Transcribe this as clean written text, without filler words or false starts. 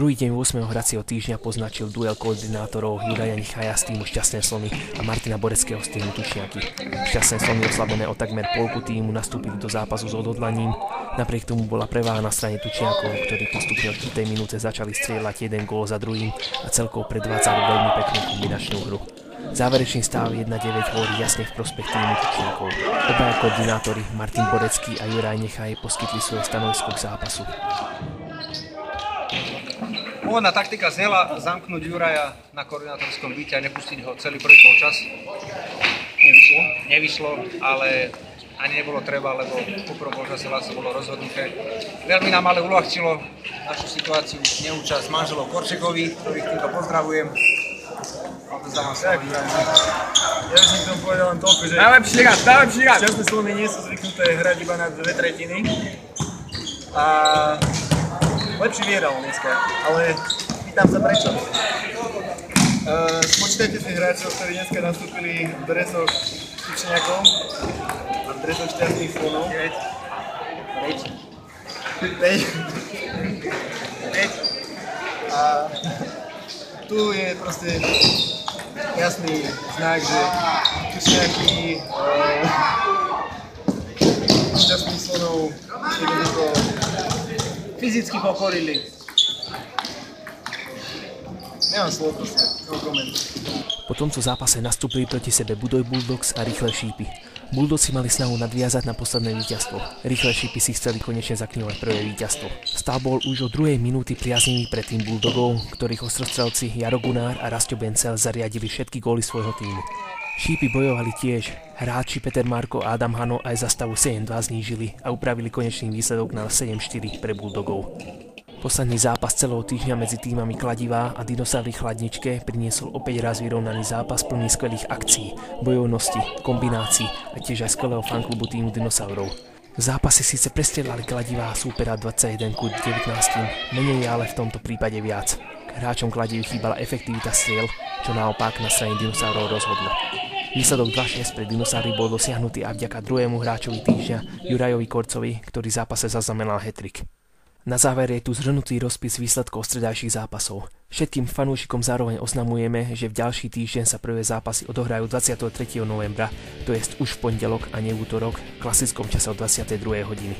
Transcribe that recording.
Druhý deň 8. hracieho týždňa poznačil duel koordinátorov Juraja Nechaja z týmu Šťastné Slony a Martina Boreckého z týmu Tučiaky. Šťastné Slony oslabené o takmer polku týmu nastúpili do zápasu s odhodlaním. Napriek tomu bola preváha na strane Tučiakov, ktorí postupne od 4. minúte začali strieľať jeden gól za druhým a celkovo predvádzali veľmi peknú kombinačnú hru. Záverečný stav 1-9 hovorí jasne v prospech týmu Tučiakov. Obaja koordinátori Martin Borecký a Juraj Nechaj poskytli svoje stanovisko k zápasu. Pôvodná taktika znela zamknúť Juraja na koordinátorskom byte a nepustiť ho celý prvý polčas. Nevyšlo, ale ani nebolo treba, lebo po prvom polčase vlastne bolo rozhodnuté. Veľmi nám ale uľahčilo našu situáciu neúčasť manželov Korčekovi, ktorých týmto pozdravujem. Ja by som k tomu povedal len toľko, že najlepší rád! Šťastné Slony nie sú zvyknuté hrať iba na 2/3 a lepší vyhral dneska, ale pýtam sa prečo. Spočítajte si hráčov, ktorí dneska nastúpili v dresoch Tučniakov a v dresoch Šťastných Slonov. 5. A tu je proste jasný znak, že Tučniaky Šťastných Slonov jednoducho fyzicky pokorili. Nemám slov proste, no koment. Po tomto zápase nastúpili proti sebe Budoj Bulldogs a Rýchle šípy. Bulldogs si mali snahu nadviazať na posledné víťazstvo. Rýchle šípy si chceli konečne zaknihovať prvé víťazstvo. Stav bol už od 2. minúty priaznivý pre tým Bulldogov, ktorých ostrostrelci Jaro Gunár a Rastio Bencel zariadili všetky góly svojho týmu. Šípy bojovali tiež, hráči Peter Marko a Adam Hano aj za stavu 7-2 znížili a upravili konečný výsledok na 7-4 pre Bulldogov. Posledný zápas celého týždňa medzi týmami Kladivá a Dinosaury Chladničke priniesol opäť raz vyrovnaný zápas plný skvelých akcií, bojovnosti, kombinácií a tiež aj skvelého fanklubu týmu Dinosaurov. Zápasy síce prestrieľali Kladivá súpera 21-19, menej je ale v tomto prípade viac. Hráčom Kladivy chýbala efektivita striel, čo naopak na strane Dinosaurov rozhodlo. Výsledok 2-6 pre Dinosaury bol dosiahnutý aj vďaka druhému hráčovi týždňa Jurajovi Korcovi, ktorý v zápase zaznamenal hat-trick. Na záver je tu zhrnutý rozpis výsledkov stredajších zápasov. Všetkým fanúšikom zároveň oznamujeme, že v ďalší týždeň sa prvé zápasy odohrajú 23. novembra, to jest už v pondelok a nie v útorok, v klasickom čase o 22. hodiny.